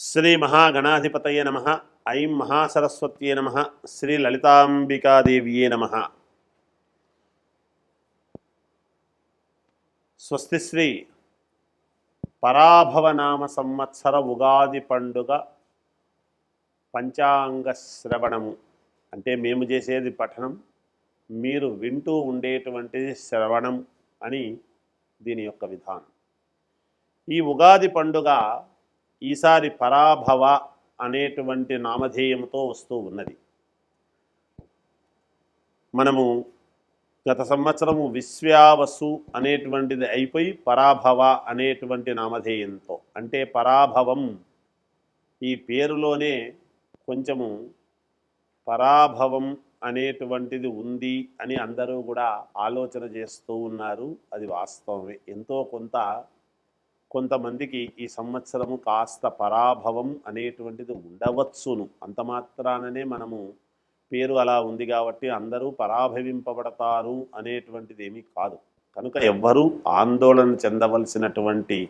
శ్రీ మహాగణాధిపతయే నమః. ఐం మహాసరస్వత్యే నమః. శ్రీ లలితాంబికాదేవ్యే నమః. స్వస్తి శ్రీ పరాభవనామ సంవత్సర ఉగాది పండుగ పంచాంగ శ్రవణము అంటే మేము చేసేది పఠనం, మీరు వింటూ ఉండేటువంటిది శ్రవణం అని దీని యొక్క విధానం. ఈ ఉగాది పండుగ ఈసారి పరాభవ అనేటువంటి నామధేయంతో వస్తూ ఉన్నది. మనము గత సంవత్సరము విశ్వావసు అనేటువంటిది అయిపోయి పరాభవ అనేటువంటి నామధేయంతో, అంటే పరాభవం ఈ పేరులోనే కొంచెము పరాభవం అనేటువంటిది ఉంది అని అందరూ కూడా ఆలోచన చేస్తూ ఉన్నారు. అది వాస్తవమే. ఎంతో కొంతమందికి ఈ సంవత్సరము కాస్త పరాభవం అనేటువంటిది ఉండవచ్చును. అంత మాత్రాననే మనము పేరు అలా ఉంది కాబట్టి అందరూ పరాభవింపబడతారు అనేటువంటిది ఏమీ కాదు. కనుక ఎవ్వరూ ఆందోళన చెందవలసినటువంటి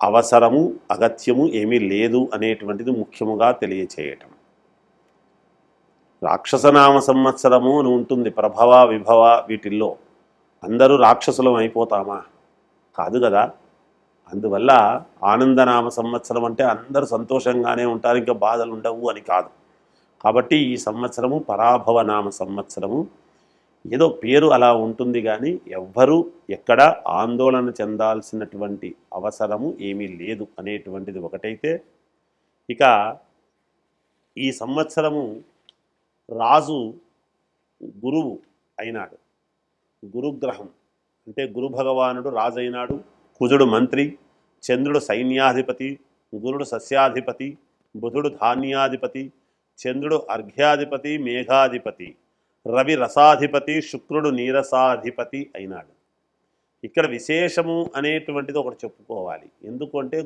అవసరము అగత్యము ఏమీ లేదు అనేటువంటిది ముఖ్యముగా తెలియచేయటం. రాక్షసనామ సంవత్సరము అని ఉంటుంది. ప్రభవ విభవ వీటిల్లో అందరూ రాక్షసులం అయిపోతామా? కాదు కదా. అందువల్ల ఆనందనామ సంవత్సరం అంటే అందరూ సంతోషంగానే ఉంటారు, ఇంకా బాధలు ఉండవు అని కాదు. కాబట్టి ఈ సంవత్సరము పరాభవ నామ సంవత్సరము. ఏదో పేరు అలా ఉంటుంది కానీ ఎవ్వరూ ఎక్కడ ఆందోళన చెందాల్సినటువంటి అవసరము ఏమీ లేదు అనేటువంటిది ఒకటైతే, ఇక ఈ సంవత్సరము రాజు గురువు అయినాడు. గురుగ్రహం అంటే గురు భగవానుడు రాజు అయినాడు. కుజుడు మంత్రి, చంద్రుడు సైన్యాధిపతి, గురుడు సస్యాధిపతి, బుధుడు ధాన్యాధిపతి, చంద్రుడు అర్ఘ్యాధిపతి మేఘాధిపతి, రవి రసాధిపతి, శుక్రుడు నీరసాధిపతి అయినాడు. ఇక్కడ విశేషము అనేటువంటిది ఒకటి చెప్పుకోవాలి. ఎందుకంటే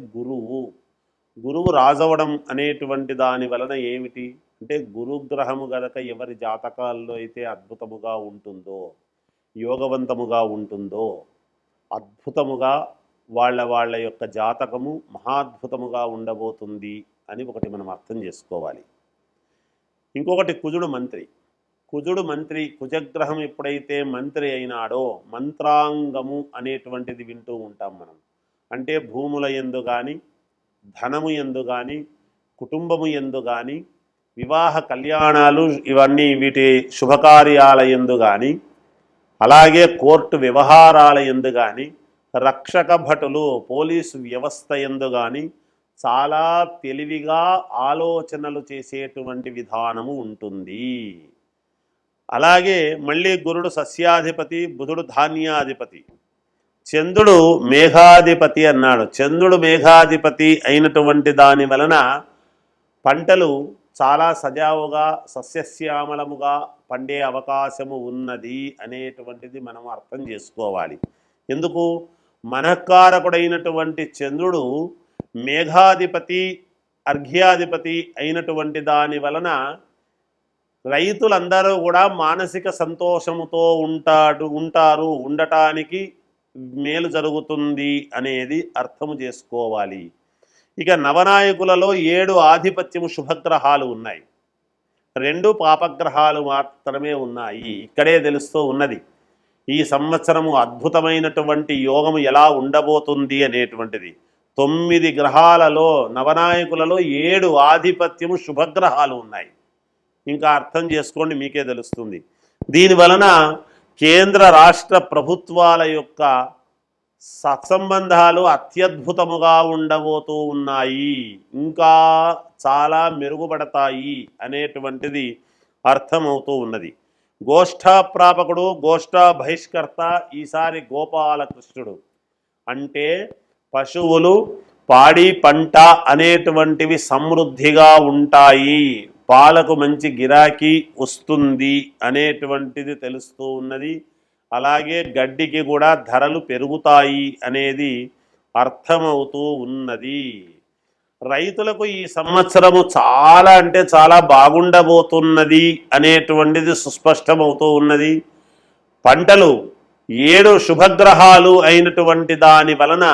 గురువు రాజవడం అనేటువంటి దాని వలన ఏమిటి అంటే, గురుగ్రహము గనక ఎవరి జాతకాల్లో అయితే అద్భుతముగా ఉంటుందో, యోగవంతముగా ఉంటుందో, అద్భుతముగా వాళ్ళ యొక్క జాతకము మహాద్భుతముగా ఉండబోతుంది అని ఒకటి మనం అర్థం చేసుకోవాలి. ఇంకొకటి కుజుడు మంత్రి. కుజగ్రహం ఎప్పుడైతే మంత్రి అయినాడో మంత్రాంగము అనేటువంటిది వింటూ ఉంటాం మనం. అంటే భూముల యందు కానీ, ధనము యందు కానీ, కుటుంబము యందు కానీ, వివాహ కళ్యాణాలు ఇవన్నీ వీటి శుభకార్యాల యందు కానీ, అలాగే కోర్టు వ్యవహారాల యందు కానీ, రక్షక భటులు పోలీసు వ్యవస్థ యందు కానీ చాలా తెలివిగా ఆలోచనలు చేసేటువంటి విధానము ఉంటుంది. అలాగే మళ్ళీ గురుడు సస్యాధిపతి, బుధుడు ధాన్యాధిపతి, చంద్రుడు మేఘాధిపతి అన్నాడు. చంద్రుడు మేఘాధిపతి అయినటువంటి దాని వలన పంటలు చాలా సజావుగా సస్యశ్యామలముగా పండే అవకాశము ఉన్నది అనేటువంటిది మనం అర్థం చేసుకోవాలి. ఎందుకు? మనఃకారకుడైనటువంటి చంద్రుడు మేఘాధిపతి, అర్ఘ్యాధిపతి అయినటువంటి దాని వలన రైతులందరూ కూడా మానసిక సంతోషముతో ఉండటానికి మేలు జరుగుతుంది అనేది అర్థము చేసుకోవాలి. ఇక నవనాయకులలో 7 ఆధిపత్యము శుభగ్రహాలు ఉన్నాయి, 2 పాపగ్రహాలు మాత్రమే ఉన్నాయి. ఇక్కడే తెలుస్తూ ఉన్నది ఈ సంవత్సరము అద్భుతమైనటువంటి యోగము ఎలా ఉండబోతుంది అనేటువంటిది. 9 గ్రహాలలో నవనాయకులలో 7 ఆధిపత్యము శుభగ్రహాలు ఉన్నాయి. ఇంకా అర్థం చేసుకోండి, మీకే తెలుస్తుంది. దీనివలన కేంద్ర రాష్ట్ర ప్రభుత్వాల యొక్క సత్సంబంధాలు అత్యద్భుతముగా ఉండబోతూ ఉన్నాయి, ఇంకా చాలా మెరుగుపడతాయి అనేటువంటిది అర్థమవుతూ ఉన్నది. గోష్ఠాప్రాపకుడు, గోష్ఠా బహిష్కర్త ఈసారి గోపాలకృష్ణుడు. అంటే పశువులు, పాడి పంట అనేటువంటివి సమృద్ధిగా ఉంటాయి, పాలకు మంచి గిరాకీ వస్తుంది అనేటువంటిది తెలుస్తూ ఉన్నది. అలాగే గడ్డికి కూడా ధరలు పెరుగుతాయి అనేది అర్థమవుతూ ఉన్నది. రైతులకు ఈ సంవత్సరము చాలా అంటే చాలా బాగుండబోతున్నది అనేటువంటిది సుస్పష్టమవుతూ ఉన్నది. పంటలు 7 శుభగ్రహాలు అయినటువంటి దాని వలన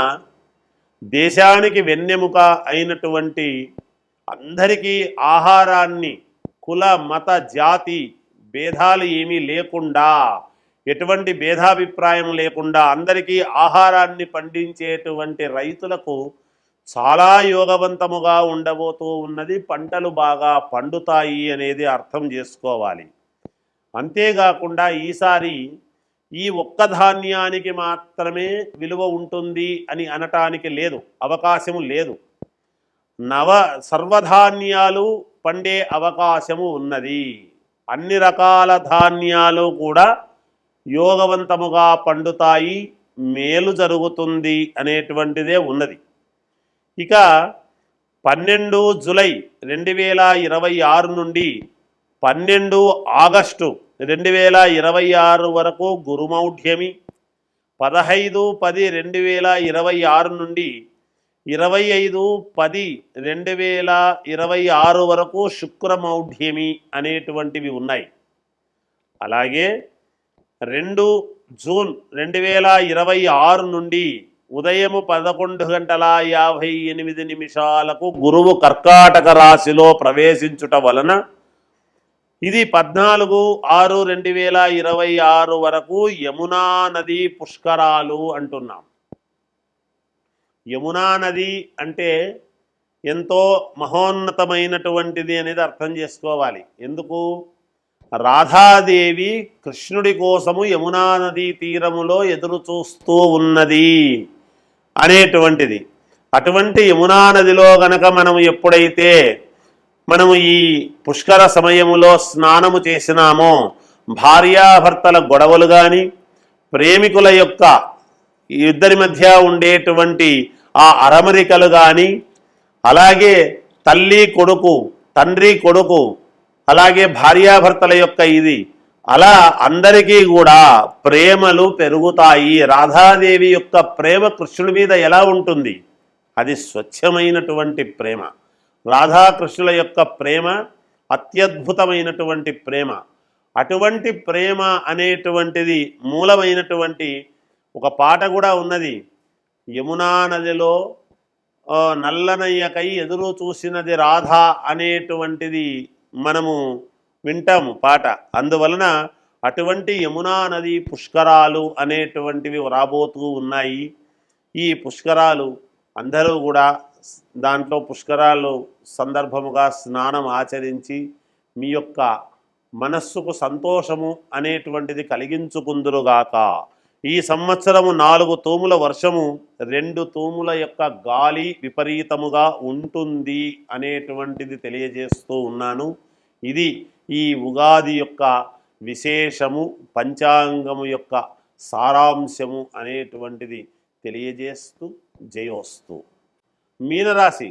దేశానికి వెన్నెముక అయినటువంటి అందరికీ ఆహారాన్ని కుల మత జాతి భేదాలు ఏమీ లేకుండా, ఎటువంటి భేదాభిప్రాయం లేకుండా అందరికీ ఆహారాన్ని పండించేటువంటి రైతులకు చాలా యోగవంతముగా ఉండబోతూ ఉన్నది. పంటలు బాగా పండుతాయి అనేది అర్థం చేసుకోవాలి. అంతేకాకుండా ఈసారి ఈ ఒక్క ధాన్యానికి మాత్రమే విలువ ఉంటుంది అని అనటానికి లేదు, అవకాశము లేదు. సర్వధాన్యాలు పండే అవకాశము ఉన్నది. అన్ని రకాల ధాన్యాలు కూడా యోగవంతముగా పండుతాయి, మేలు జరుగుతుంది అనేటువంటిదే ఉన్నది. ఇక 12 జూలై 2026 నుండి 12 ఆగస్టు 2026 వరకు గురుమౌఢ్యమి, 15-10-2026 నుండి 25-10-2026 వరకు శుక్రమౌఢ్యమి అనేటువంటివి ఉన్నాయి. అలాగే 2 జూన్ 2026 నుండి ఉదయం 11:58 గురువు కర్కాటక రాశిలో ప్రవేశించుట వలన ఇది 14/6/2026 వరకు యమునా నది పుష్కరాలు అంటున్నాం. యమునా నది అంటే ఎంతో మహోన్నతమైనటువంటిది అనేది అర్థం చేసుకోవాలి. ఎందుకు? రాధాదేవి కృష్ణుడి కోసము యమునా నదీ తీరములో ఎదురు చూస్తూ ఉన్నది అనేటువంటిది. అటువంటి యమునా నదిలో గనక మనము ఎప్పుడైతే మనము ఈ పుష్కర సమయములో స్నానము చేసినామో భార్యాభర్తల గొడవలు కానీ, ప్రేమికుల యొక్క ఇద్దరి మధ్య ఉండేటువంటి ఆ అరమరికలు కానీ, అలాగే తల్లి కొడుకు, తండ్రి కొడుకు, అలాగే భార్యాభర్తల యొక్క ఇది అలా అందరికీ కూడా ప్రేమలు పెరుగుతాయి. రాధాదేవి యొక్క ప్రేమ కృష్ణుడి మీద ఎలా ఉంటుంది? అది స్వచ్ఛమైనటువంటి ప్రేమ. రాధాకృష్ణుల యొక్క ప్రేమ అత్యద్భుతమైనటువంటి ప్రేమ. అటువంటి ప్రేమ అనేటువంటిది మూలమైనటువంటి ఒక పాట కూడా ఉన్నది. యమునా నదిలో నల్లనయ్యకై ఎదురు చూసినది రాధ అనేటువంటిది మనము వింటాము పాట. అందువలన అటువంటి యమునా నది పుష్కరాలు అనేటువంటివి రాబోతూ ఉన్నాయి. ఈ పుష్కరాలు అందరూ కూడా దాంట్లో పుష్కరాలు సందర్భముగా స్నానం ఆచరించి మీ యొక్క మనస్సుకు సంతోషము అనేటువంటిది కలిగించుకుందురుగాక. ఈ సంవత్సరము 4 తూముల వర్షము, 2 తూముల యొక్క గాలి విపరీతముగా ఉంటుంది అనేటువంటిది తెలియజేస్తూ ఉన్నాను. ఇది ఈ ఉగాది యొక్క విశేషము, పంచాంగము యొక్క సారాంశము అనేటువంటిది తెలియజేస్తూ జయోస్తు. మీనరాశి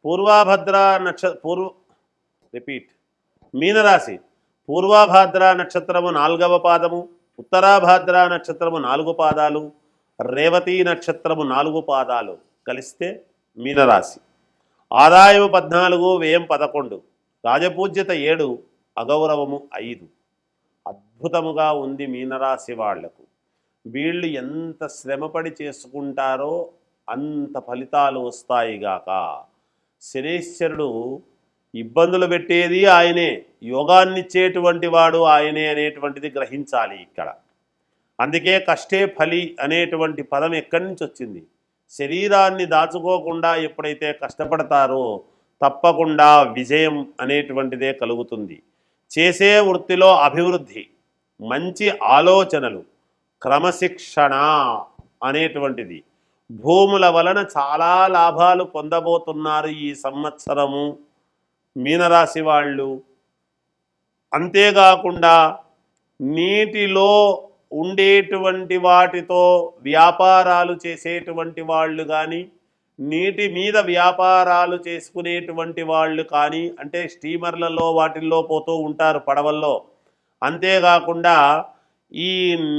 పూర్వాభద్ర మీనరాశి పూర్వాభాద్ర నక్షత్రము 4వ పాదము, ఉత్తరాభాద్ర నక్షత్రము 4 పాదాలు, రేవతి నక్షత్రము 4 పాదాలు కలిస్తే మీనరాశి. ఆదాయం 14, వ్యయం 11, రాజపూజ్యత 7, అగౌరవము 5. అద్భుతముగా ఉంది మీనరాశి వాళ్లకు. వీళ్ళు ఎంత శ్రమపడి చేసుకుంటారో అంత ఫలితాలు వస్తాయిగాక. శనీశ్వరుడు ఇబ్బందులు పెట్టేది ఆయనే, యోగాన్నిచ్చేటువంటి వాడు ఆయనే అనేటువంటిది గ్రహించాలి ఇక్కడ. అందుకే కష్టే ఫలి అనేటువంటి పదం ఎక్కడి నుంచి వచ్చింది? శరీరాన్ని దాచుకోకుండా ఎప్పుడైతే కష్టపడతారో తప్పకుండా విజయం అనేటువంటిదే కలుగుతుంది. చేసే వృత్తిలో అభివృద్ధి, మంచి ఆలోచనలు, క్రమశిక్షణ అనేటువంటిది, భూముల వలన చాలా లాభాలు పొందబోతున్నారు ఈ సంవత్సరము మీనరాశి వాళ్ళు. అంతేకాకుండా నీటిలో ఉండేటువంటి వాటితో వ్యాపారాలు చేసేటువంటి వాళ్ళు కానీ, నీటి మీద వ్యాపారాలు చేసుకునేటువంటి వాళ్ళు కానీ, అంటే స్టీమర్లలో వాటిల్లో పోతూ ఉంటారు పడవల్లో. అంతేకాకుండా ఈ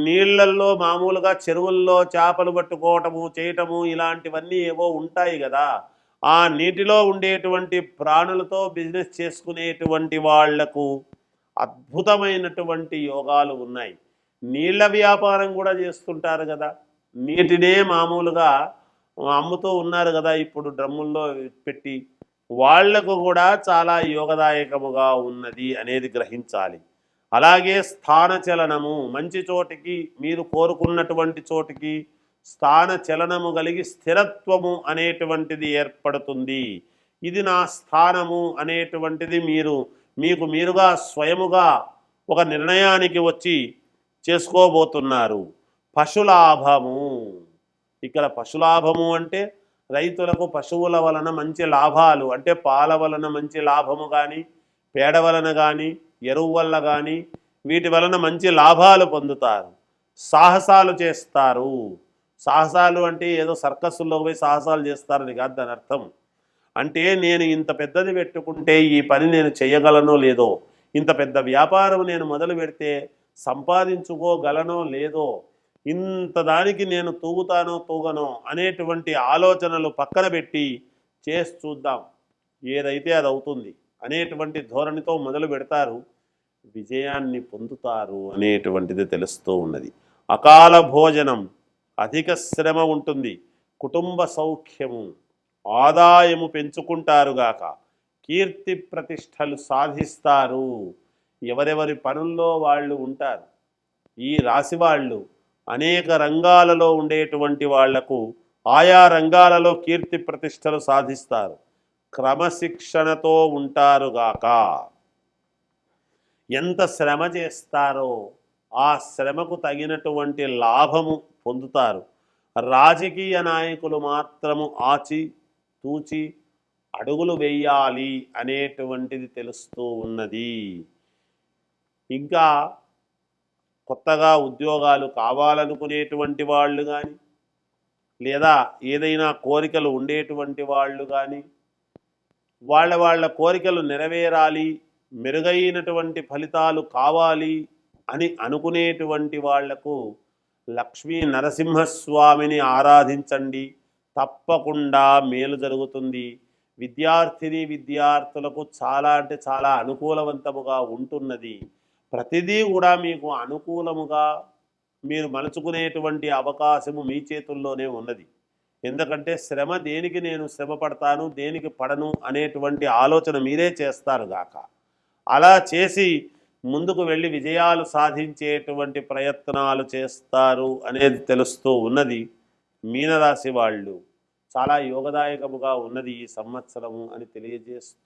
నీళ్లల్లో మామూలుగా చెరువుల్లో చేపలు పట్టుకోవటము చేయటము ఇలాంటివన్నీ ఏవో ఉంటాయి కదా. ఆ నీటిలో ఉండేటువంటి ప్రాణులతో బిజినెస్ చేసుకునేటువంటి వాళ్లకు అద్భుతమైనటువంటి యోగాలు ఉన్నాయి. నీళ్ల వ్యాపారం కూడా చేస్తుంటారు కదా. నీటినే మామూలుగా అమ్ముతూ ఉన్నారు కదా ఇప్పుడు డ్రమ్ముల్లో పెట్టి, వాళ్లకు కూడా చాలా యోగదాయకముగా ఉన్నది అనేది గ్రహించాలి. అలాగే స్థాన చలనము, మంచి చోటికి మీరు కోరుకున్నటువంటి చోటికి స్థాన చలనము కలిగి స్థిరత్వము అనేటువంటిది ఏర్పడుతుంది. ఇది నా స్థానము అనేటువంటిది మీకు మీరుగా స్వయముగా ఒక నిర్ణయానికి వచ్చి చేసుకోబోతున్నారు. పశులాభము, ఇక్కడ పశులాభము అంటే రైతులకు పశువుల వలన మంచి లాభాలు, అంటే పాల వలన మంచి లాభము కానీ, పేడ వలన కానీ, ఎరువు వల్ల కానీ వీటి వలన మంచి లాభాలు పొందుతారు. సాహసాలు చేస్తారు. సాహసాలు అంటే ఏదో సర్కస్సుల్లో పోయి సాహసాలు చేస్తారని కాదు దాని అర్థం. అంటే నేను ఇంత పెద్దది పెట్టుకుంటే ఈ పని నేను చేయగలనో లేదో, ఇంత పెద్ద వ్యాపారం నేను మొదలు పెడితే సంపాదించుకోగలనో లేదో, ఇంత దానికి నేను తూగుతానో తూగనో అనేటువంటి ఆలోచనలు పక్కన పెట్టి చేసి చూద్దాం, ఏదైతే అది అవుతుంది అనేటువంటి ధోరణితో మొదలు పెడతారు, విజయాన్ని పొందుతారు అనేటువంటిది తెలుస్తూ ఉన్నది. అకాల భోజనం, అధిక శ్రమ ఉంటుంది, కుటుంబ సౌఖ్యము, ఆదాయము పెంచుకుంటారుగాక, కీర్తి ప్రతిష్టలు సాధిస్తారు. ఎవరెవరి పనుల్లో వాళ్ళు ఉంటారు. ఈ రాశి వాళ్ళు అనేక రంగాలలో ఉండేటువంటి వాళ్లకు ఆయా రంగాలలో కీర్తి ప్రతిష్టలు సాధిస్తారు. క్రమశిక్షణతో ఉంటారుగాక. ఎంత శ్రమ చేస్తారో ఆ శ్రమకు తగినటువంటి లాభము పొందుతారు. రాజకీయ నాయకులు మాత్రము ఆచి తూచి అడుగులు వేయాలి అనేటువంటిది తెలుస్తూ ఉన్నది. ఇంకా కొత్తగా ఉద్యోగాలు కావాలనుకునేటువంటి వాళ్ళు కానీ, లేదా ఏదైనా కోరికలు ఉండేటువంటి వాళ్ళు కానీ, వాళ్ళ కోరికలు నెరవేరాలి, మెరుగైనటువంటి ఫలితాలు కావాలి అని అనుకునేటువంటి వాళ్లకు లక్ష్మీ నరసింహస్వామిని ఆరాధించండి, తప్పకుండా మేలు జరుగుతుంది. విద్యార్థులకు చాలా అంటే చాలా అనుకూలవంతముగా ఉంటున్నది. ప్రతిదీ కూడా మీకు అనుకూలముగా మీరు మలుచుకునేటువంటి అవకాశము మీ చేతుల్లోనే ఉన్నది. ఎందుకంటే శ్రమ దేనికి నేను శ్రమ పడతాను, దేనికి పడను అనేటువంటి ఆలోచన మీరే చేస్తారు గాక. అలా చేసి ముందుకు వెళ్ళి విజయాలు సాధించేటువంటి ప్రయత్నాలు చేస్తారు అనేది తెలుస్తూ ఉన్నది. మీనరాశి వాళ్ళు చాలా యోగదాయకముగా ఉన్నది ఈ సంవత్సరము అని తెలియజేస్తూ